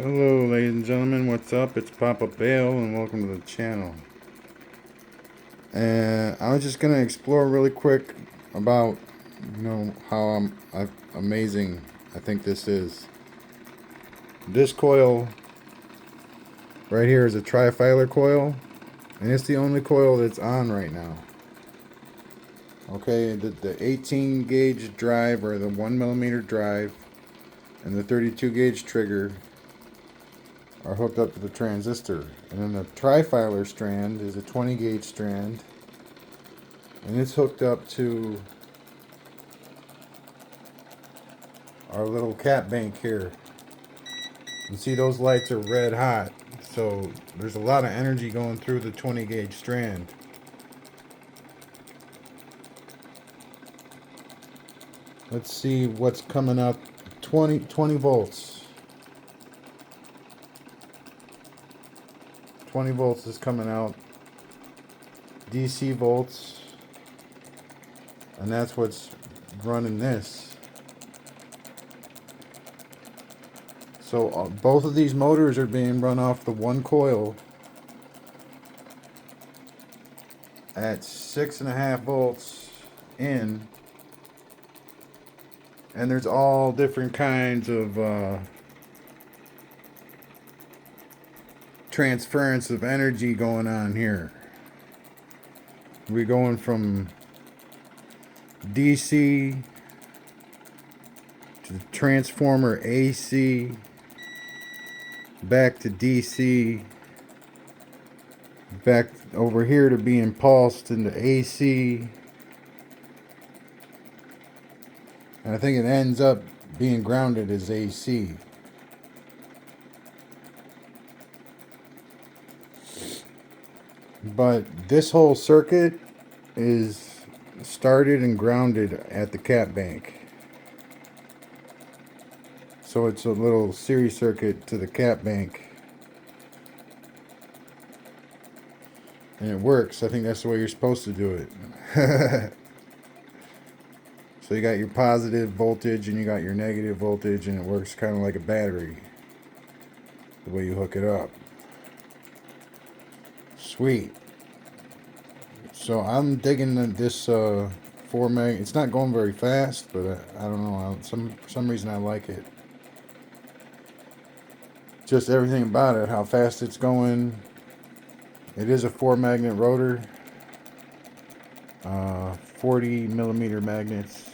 Hello ladies and gentlemen, what's up? It's Papa Bale and welcome to the channel. And I was just gonna explore really quick about how amazing I think this is. This coil right here is a Trifilar coil, and it's the only coil that's on right now. Okay, the 18 gauge drive, or the 1mm drive, and the 32 gauge trigger are hooked up to the transistor, and then the Trifilar strand is a 20 gauge strand, and it's hooked up to our little cat bank here. You see those lights are red hot, so there's a lot of energy going through the 20 gauge strand. Let's see what's coming up. 20 volts. 20 volts is coming out. DC volts, and that's what's running this. So both of these motors are being run off the one coil at 6.5 volts in, and there's all different kinds of transference of energy going on here. We're going from DC to the transformer AC, back to DC, back over here to being pulsed into AC, and I think it ends up being grounded as AC. But this whole circuit is started and grounded at the cat bank. So it's a little series circuit to the cat bank. And it works. I think that's the way you're supposed to do it. So you got your positive voltage and you got your negative voltage, and it works kind of like a battery, the way you hook it up. Sweet. So I'm digging this 4 meg. It's not going very fast, but I don't know. For some reason I like it. Just everything about it, how fast it's going. It is a 4-magnet rotor. 40mm magnets.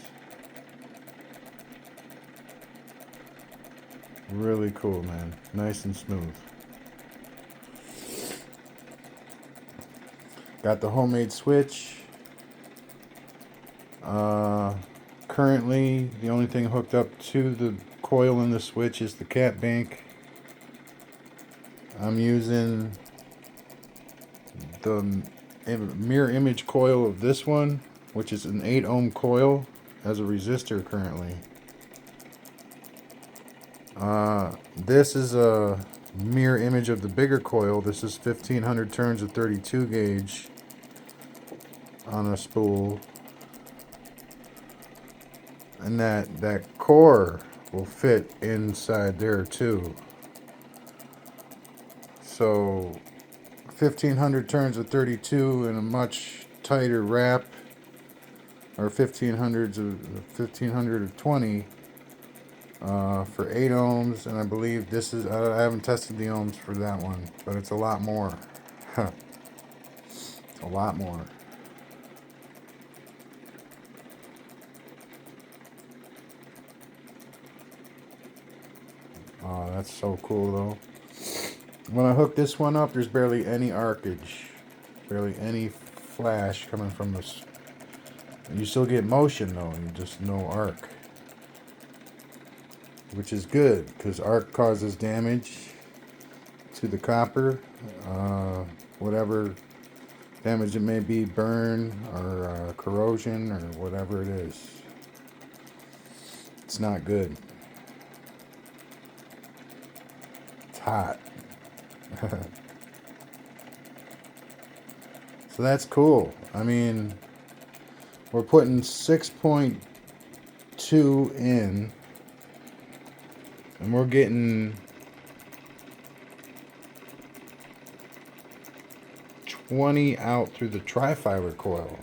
Really cool, man. Nice and smooth. Got the homemade switch. Currently, the only thing hooked up to the coil in the switch is the cat bank. I'm using the mirror image coil of this one, which is an 8 ohm coil, as a resistor currently. This is a mirror image of the bigger coil. This is 1500 turns of 32 gauge on a spool, and that core will fit inside there too. So 1500 turns of 32 in a much tighter wrap, or 1500 of 20 for 8 ohms, and I believe this is, I haven't tested the ohms for that one, but it's a lot more. It's a lot more. Oh, that's so cool though. When I hook this one up, there's barely any arcage, barely any flash coming from this. You still get motion though, and just no arc, which is good because arc causes damage to the copper, whatever damage it may be, burn or corrosion or whatever it is. It's not good. It's hot. So that's cool. I mean, we're putting 6.2 in, and we're getting 20 out through the Trifilar coil,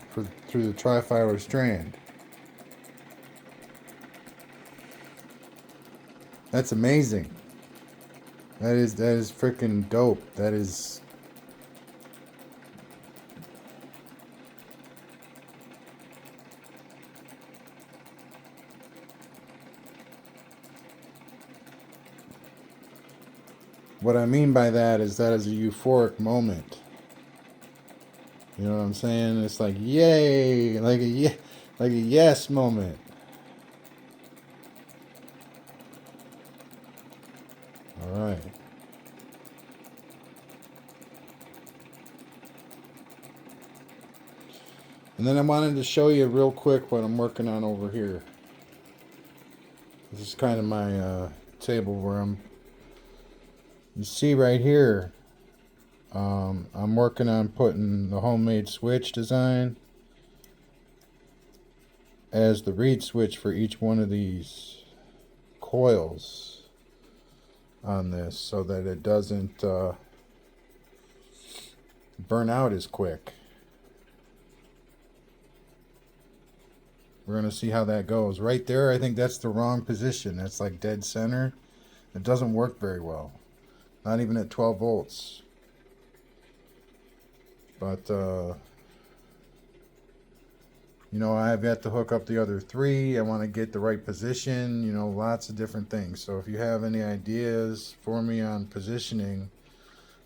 through the Trifilar strand. That's amazing. That is freaking dope. That is. What I mean by that is a euphoric moment. You know what I'm saying? It's like yay, like a yes moment. All right. And then I wanted to show you real quick what I'm working on over here. This is kind of my table where you see right here, I'm working on putting the homemade switch design as the reed switch for each one of these coils on this, so that it doesn't burn out as quick. We're going to see how that goes. Right there, I think that's the wrong position. That's like dead center. It doesn't work very well. Not even at 12 volts. But, you know, I've got to hook up the other three. I want to get the right position. You know, lots of different things. So if you have any ideas for me on positioning,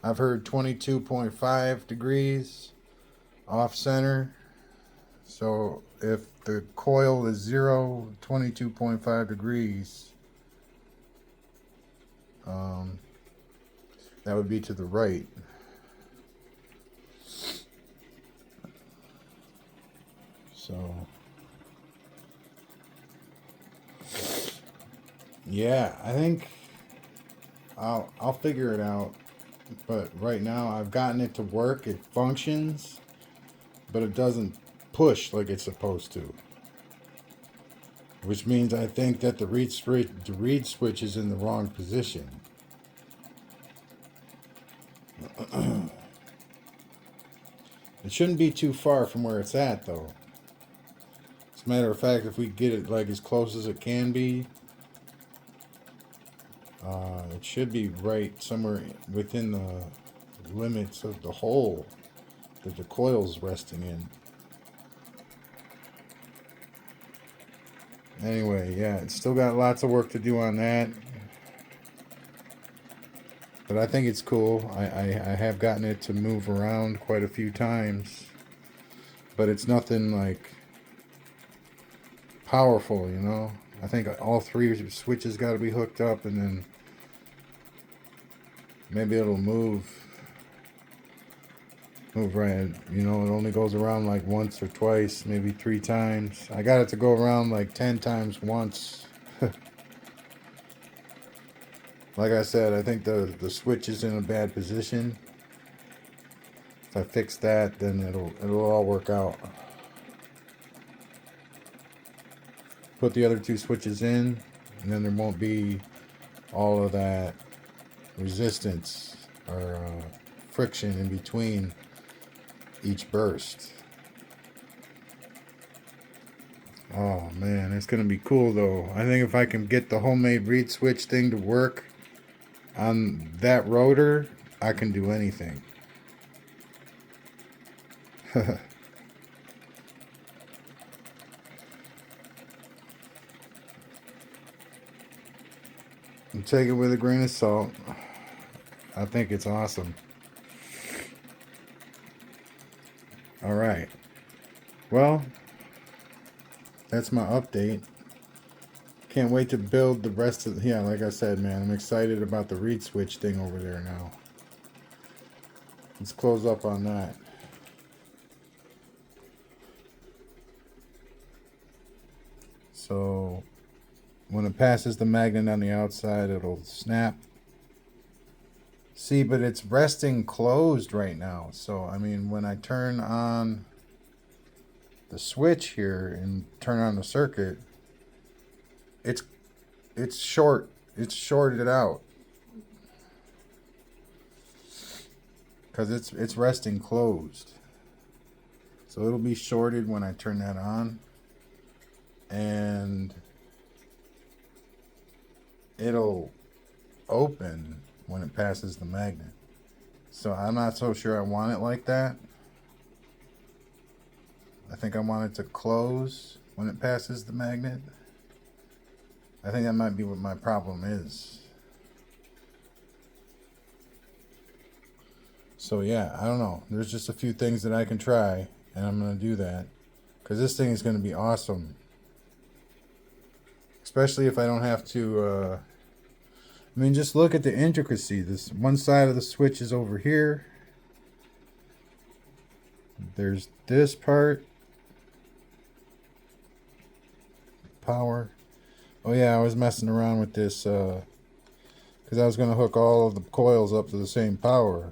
I've heard 22.5 degrees off center. So if the coil is 22.5 degrees, that would be to the right. So yeah, I think I'll figure it out. But right now I've gotten it to work. It functions, but it doesn't push like it's supposed to. Which means I think that the reed switch is in the wrong position. It shouldn't be too far from where it's at, though. As a matter of fact, if we get it like as close as it can be, it should be right somewhere within the limits of the hole that the coil's resting in. Anyway, yeah, it's still got lots of work to do on that. But I think it's cool. I have gotten it to move around quite a few times. But it's nothing like powerful, you know. I think all three switches got to be hooked up, and then maybe it'll move right. You know, it only goes around like once or twice, maybe 3 times. I got it to go around like 10 times once. Like I said, I think the switch is in a bad position. If I fix that, then it'll all work out. Put the other 2 switches in, and then there won't be all of that resistance or friction in between each burst. Oh man, it's gonna be cool though. I think if I can get the homemade reed switch thing to work on that rotor, I can do anything. Take it with a grain of salt. I think it's awesome. All right. Well, that's my update. Can't wait to build the rest of. Yeah, like I said, man, I'm excited about the reed switch thing over there now. Let's close up on that. So when it passes the magnet on the outside, it'll snap. See, but it's resting closed right now. So, I mean, when I turn on the switch here and turn on the circuit, it's shorted out. because it's resting closed. So it'll be shorted when I turn that on, and it'll open when it passes the magnet. So I'm not so sure I want it like that. I think I want it to close when it passes the magnet. I think that might be what my problem is. So yeah, I don't know. There's just a few things that I can try, and I'm going to do that. Because this thing is going to be awesome. Especially if I don't have to... I mean, just look at the intricacy. This one side of the switch is over here. There's this part. Power. Oh yeah, I was messing around with this because I was going to hook all of the coils up to the same power.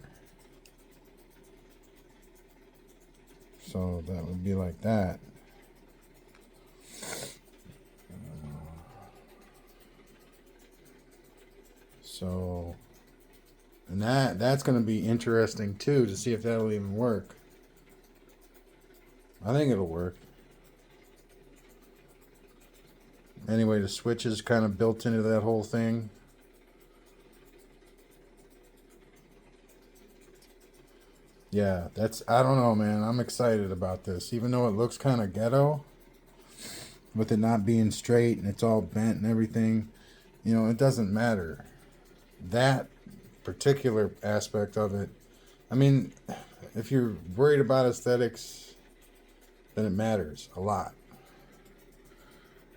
So that would be like that. So, and that's going to be interesting too, to see if that'll even work. I think it'll work. Anyway, the switch is kind of built into that whole thing. Yeah, I don't know, man. I'm excited about this. Even though it looks kind of ghetto, with it not being straight and it's all bent and everything, you know, it doesn't matter. That particular aspect of it, I mean, if you're worried about aesthetics, then it matters a lot.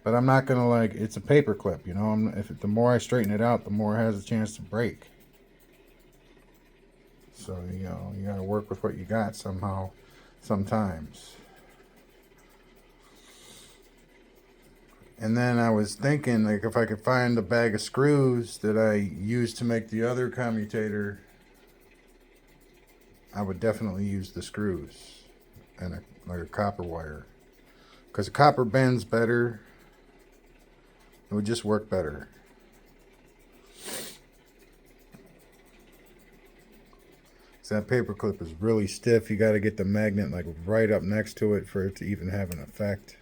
But I'm not going to, like, it's a paper clip, you know. The more I straighten it out, the more it has a chance to break. So, you know, you got to work with what you got somehow, sometimes. And then I was thinking, like, if I could find a bag of screws that I used to make the other commutator, I would definitely use the screws and like a copper wire. Because the copper bends better. It would just work better. So that paper clip is really stiff. You got to get the magnet like right up next to it for it to even have an effect.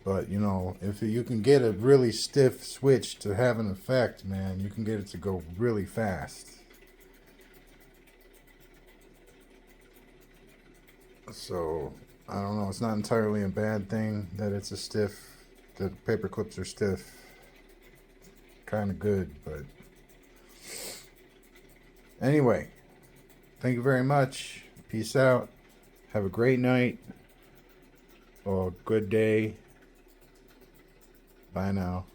But you know, if you can get a really stiff switch to have an effect, man, you can get it to go really fast. So I don't know. It's not entirely a bad thing that it's a stiff. The paper clips are stiff. Kind of good, but anyway, thank you very much. Peace out. Have a great night or good day. Bye now.